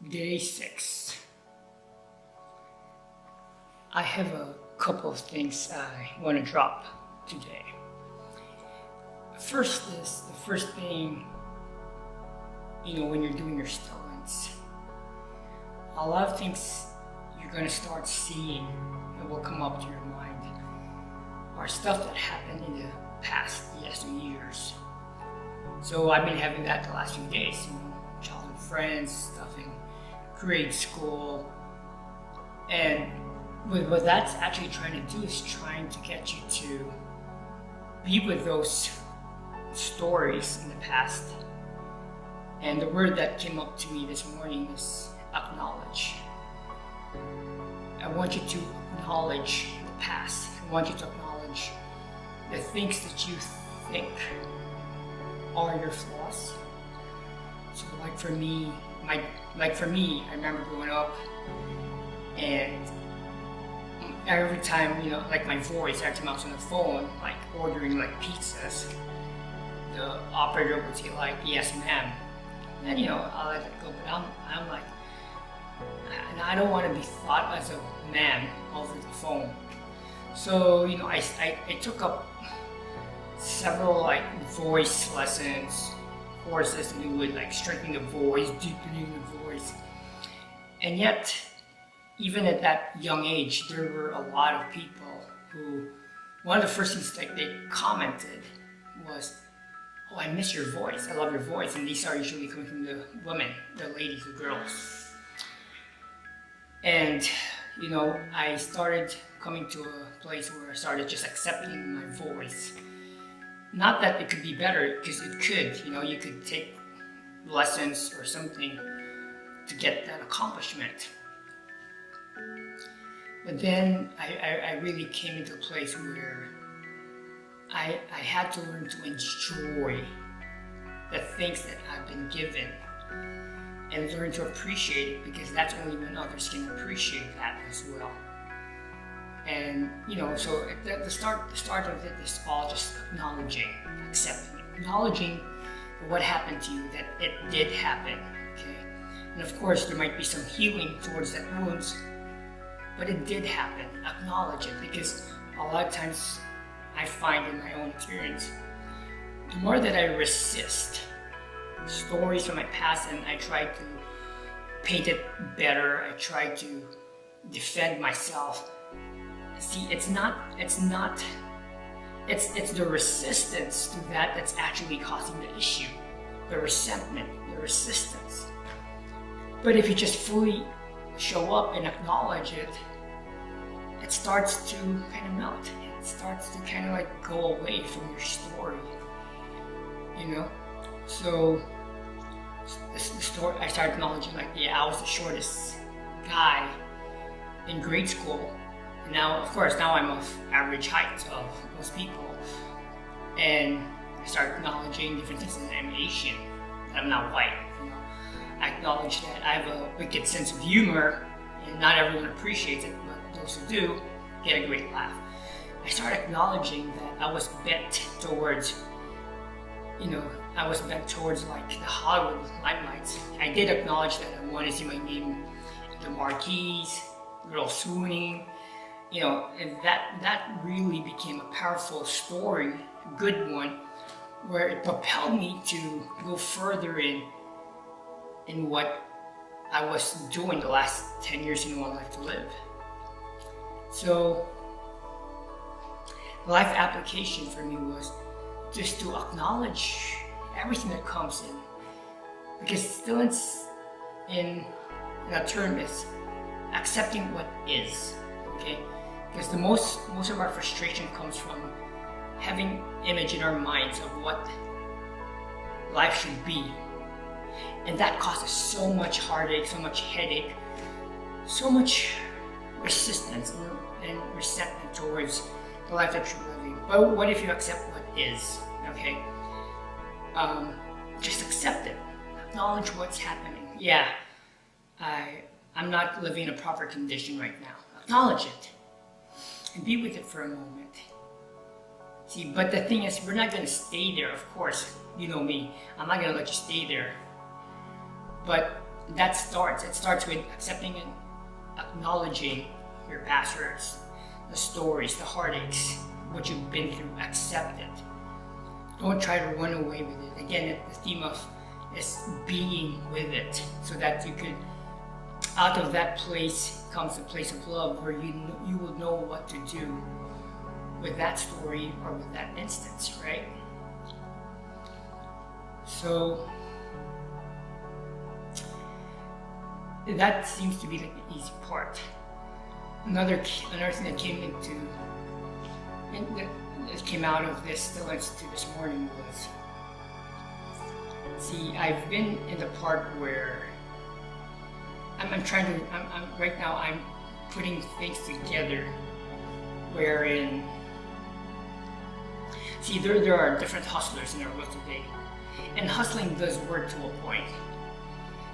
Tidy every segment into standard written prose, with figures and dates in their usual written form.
Day 6. I have a couple of things I want to drop today. First is the first thing, when you're doing your STILLENCE, a lot of things you're going to start seeing that will come up to your mind are stuff that happened in the past years. So I've been having that the last few days, childhood friends, stuff in grade school, and what that's actually trying to do is trying to get you to be with those stories in the past. And the word that came up to me this morning is AcKNOWledge. I want you to acknowledge the past. I want you to acknowledge the things that you think are your flaws. So for me, I remember growing up, and every time, my voice, every time I was on the phone, ordering pizzas, the operator would say "Yes, ma'am," and then I'll let it go. But I'm like, and I don't want to be thought as a ma'am over the phone. So I took up several voice lessons, courses to do with strengthening the voice, deepening the voice, and yet even at that young age, there were a lot of people who, one of the first things they commented was, "Oh, I miss your voice, I love your voice," and these are usually coming from the women, the ladies, the girls. And I started coming to a place where I started just accepting my voice. Not that it could be better, because it could, you could take lessons or something to get that accomplishment. But then I really came into a place where I had to learn to enjoy the things that I've been given and learn to appreciate it, because that's only when others can appreciate that as well. And so at the start of it is all just acknowledging, accepting, acknowledging what happened to you, that it did happen, okay? And of course there might be some healing towards that wounds, but it did happen. Acknowledge it, because a lot of times I find in my own experience, the more that I resist stories from my past and I try to paint it better, I try to defend myself. See, it's the resistance to that that's actually causing the issue. The resentment, the resistance. But if you just fully show up and acknowledge it, it starts to kind of melt. It starts to kind of go away from your story, So the story, I started acknowledging I was the shortest guy in grade school. And now, of course, I'm of average height of most people. And I started acknowledging different things. I'm Asian, that I'm not white. I acknowledge that I have a wicked sense of humor, and not everyone appreciates it, but those who do get a great laugh. I started acknowledging that I was bent towards, the Hollywood limelights. I did acknowledge that I wanted to see my name in the marquees, girls swooning, and that really became a powerful story, a good one, where it propelled me to go further in what I was doing the last 10 years in One Life to Live. So the life application for me was just to acknowledge everything that comes in, because stillness in that term is accepting what is, okay? Because the most of our frustration comes from having image in our minds of what life should be, and that causes so much heartache, so much headache, so much resistance and resentment towards the life that you're living. But what if you accept what is, okay? Just accept it. Acknowledge what's happening. Yeah, I'm not living in a proper condition right now. Acknowledge it. And be with it for a moment. See, but the thing is, we're not going to stay there, of course. You know me. I'm not going to let you stay there. But it starts with accepting and acknowledging your past hurts, the stories, the heartaches, what you've been through. Accept it. Don't try to run away with it. Again, the theme of is being with it, so that you could, out of that place comes a place of love, where you will know what to do with that story or with that instance, right? So that seems to be like the easy part. Another thing that came out of this stillness to this morning was, see, I've been in the part where I'm right now I'm putting things together, wherein, see, there are different hustlers in our world today, and hustling does work to a point.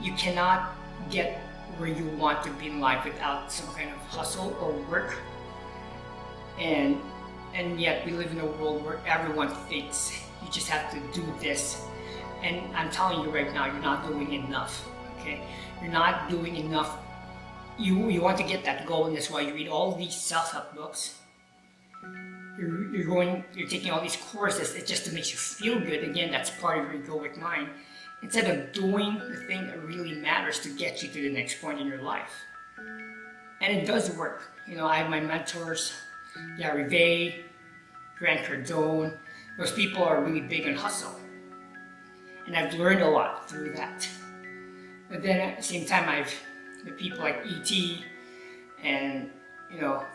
You cannot get where you want to be in life without some kind of hustle or work, and yet we live in a world where everyone thinks you just have to do this, and I'm telling you right now, you're not doing enough. Okay, you're not doing enough. You want to get that goal, and that's why you read all these self-help books. You're taking all these courses. It's just to make you feel good. Again, that's part of your egoic mind, instead of doing the thing that really matters to get you to the next point in your life. And it does work. I have my mentors, Gary Vay, Grant Cardone. Those people are really big on hustle, and I've learned a lot through that. But then at the same time, the people like E.T. and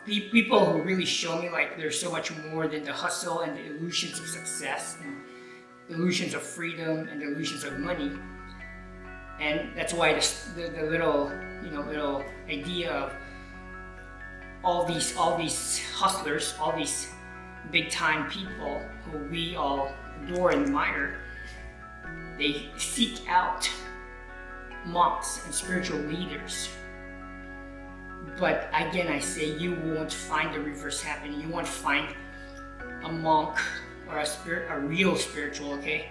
people who really show me like there's so much more than the hustle and the illusions of success and the illusions of freedom and the illusions of money. And that's why the little idea of all these hustlers, all these big time people who we all adore and admire, they seek out monks and spiritual leaders. But again, I say, you won't find the reverse happening. You won't find a monk or a real spiritual, okay,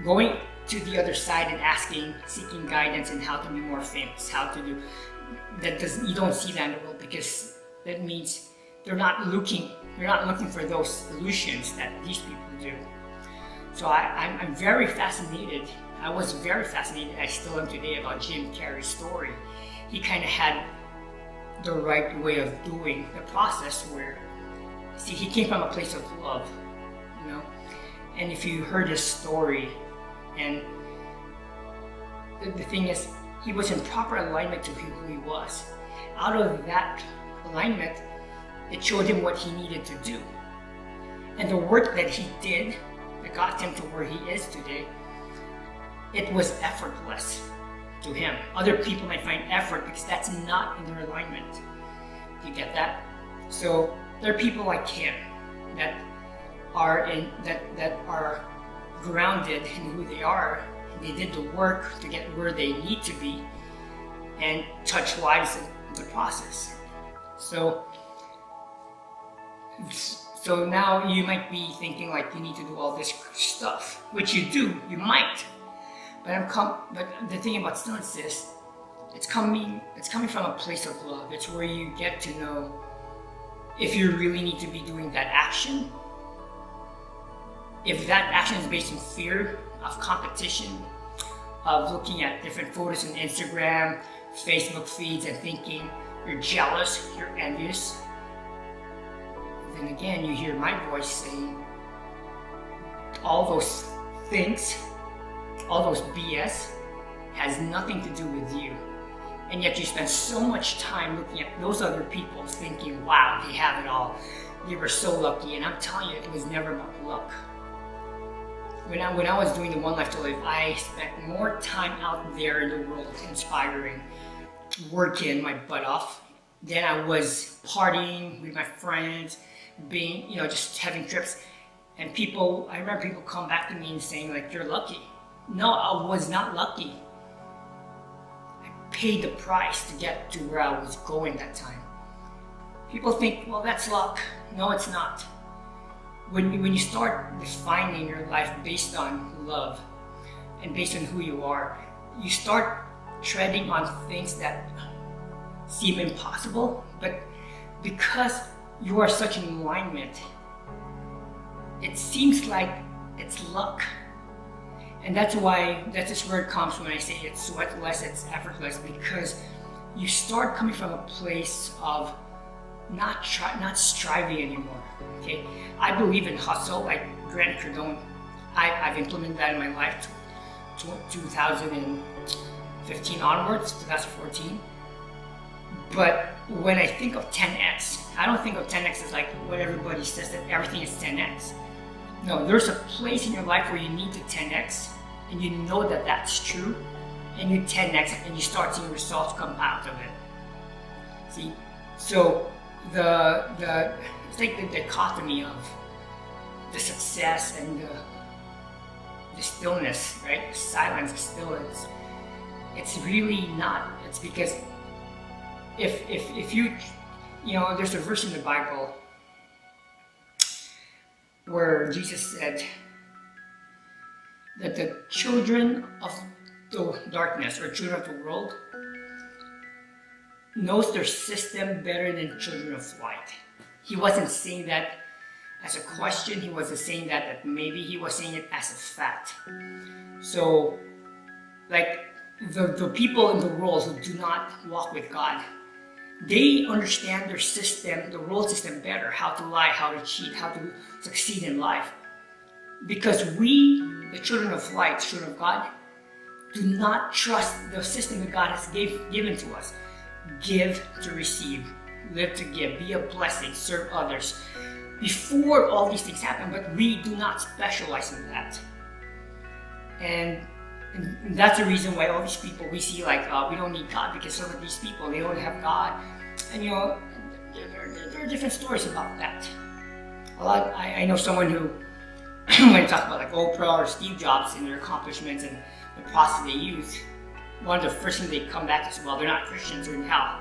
going to the other side and seeking guidance and how to be more famous, how to do that. You don't see that in the world, because that means they're not looking for those illusions that these people do. So I'm very fascinated. I was very fascinated, I still am today, about Jim Carrey's story. He kind of had the right way of doing the process, where, see, he came from a place of love, and if you heard his story, and the thing is, he was in proper alignment to who he was. Out of that alignment, it showed him what he needed to do, and the work that he did that got him to where he is today, it was effortless to him. Other people might find effort because that's not in their alignment. Do you get that? So there are people like him that are grounded in who they are. They did the work to get where they need to be and touch lives in the process. So now you might be thinking like you need to do all this stuff, which you do, you might. But the thing about stillness is, it's coming from a place of love. It's where you get to know if you really need to be doing that action. If that action is based in fear of competition, of looking at different photos on Instagram, Facebook feeds, and thinking you're jealous, you're envious, then again you hear my voice saying all those things, all those BS has nothing to do with you. And yet you spend so much time looking at those other people thinking, wow, they have it all. They were so lucky. And I'm telling you, it was never about luck. When I was doing the One Life to Live, I spent more time out there in the world inspiring, working my butt off, than I was partying with my friends, being, just having trips. And I remember people come back to me and saying like, you're lucky. No, I was not lucky. I paid the price to get to where I was going that time. People think, well, that's luck. No, it's not. When you start defining your life based on love and based on who you are, you start treading on things that seem impossible, but because you are such in alignment, it seems like it's luck. And that's this word comes when I say it's sweatless, it's effortless, because you start coming from a place of not striving anymore. Okay, I believe in hustle, like Grant Cardone. I've implemented that in my life, 2015 onwards, 2014. But when I think of 10x, I don't think of 10x as like what everybody says, that everything is 10x. No, there's a place in your life where you need to 10x, and you know that that's true, and you 10x it, and you start seeing results come out of it. See, so it's like the dichotomy of the success and the stillness, right? The silence, the stillness. It's really not. It's because if you know, there's a verse in the Bible where Jesus said that the children of the darkness, or children of the world, knows their system better than children of light. He wasn't saying that as a question, he wasn't saying that maybe, he was saying it as a fact. So, like, the people in the world who do not walk with God, they understand their system, the world system better, how to lie, how to cheat, how to succeed in life. Because we, the children of light, children of God, do not trust the system that God has given to us. Give to receive, live to give, be a blessing, serve others. Before all these things happen, but we do not specialize in that. And that's the reason why all these people we see, like, we don't need God, because some of these people, they don't have God. And you know, there are different stories about that. I know someone who, when you talk about like Oprah or Steve Jobs and their accomplishments and the process they use, one of the first things they come back is, well, they're not Christians, they're in hell.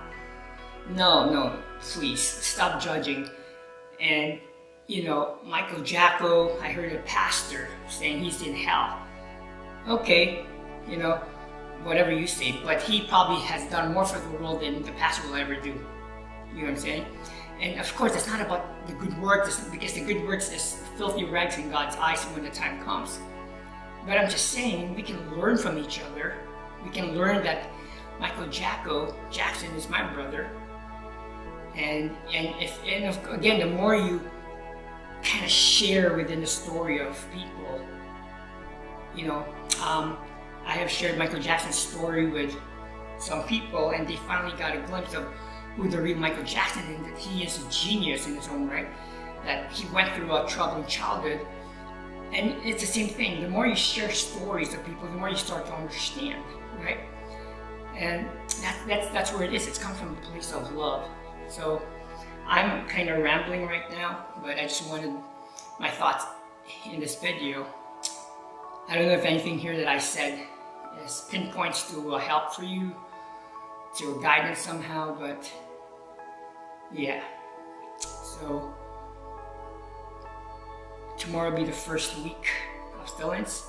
No, please, stop judging. And, you know, Michael Jacko, I heard a pastor saying he's in hell. Okay, you know, whatever you say, but he probably has done more for the world than the pastor will ever do. You know what I'm saying? And of course, it's not about the good works, because the good works is filthy rags in God's eyes when the time comes. But I'm just saying, we can learn from each other. We can learn that Michael Jackson is my brother. And again, the more you kind of share within the story of people, you know, I have shared Michael Jackson's story with some people, and they finally got a glimpse of who the real Michael Jackson is, that he is a genius in his own right, that he went through a troubling childhood. And it's the same thing. The more you share stories of people, the more you start to understand, right? And that's where it is. It's come from a place of love. So I'm kind of rambling right now, but I just wanted my thoughts in this video. I don't know if anything here that I said is pinpoints to help for you, to guidance somehow, but yeah. So tomorrow will be the first week of STILLENCE,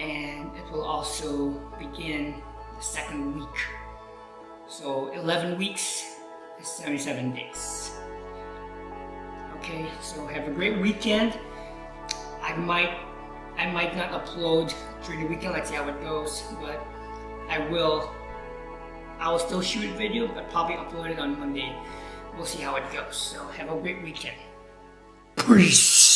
and it will also begin the second week. So 11 weeks is 77 days. Okay, so have a great weekend. I might not upload during the weekend, let's see how it goes, but I will still shoot a video, but probably upload it on Monday. We'll see how it goes. So have a great weekend. Peace.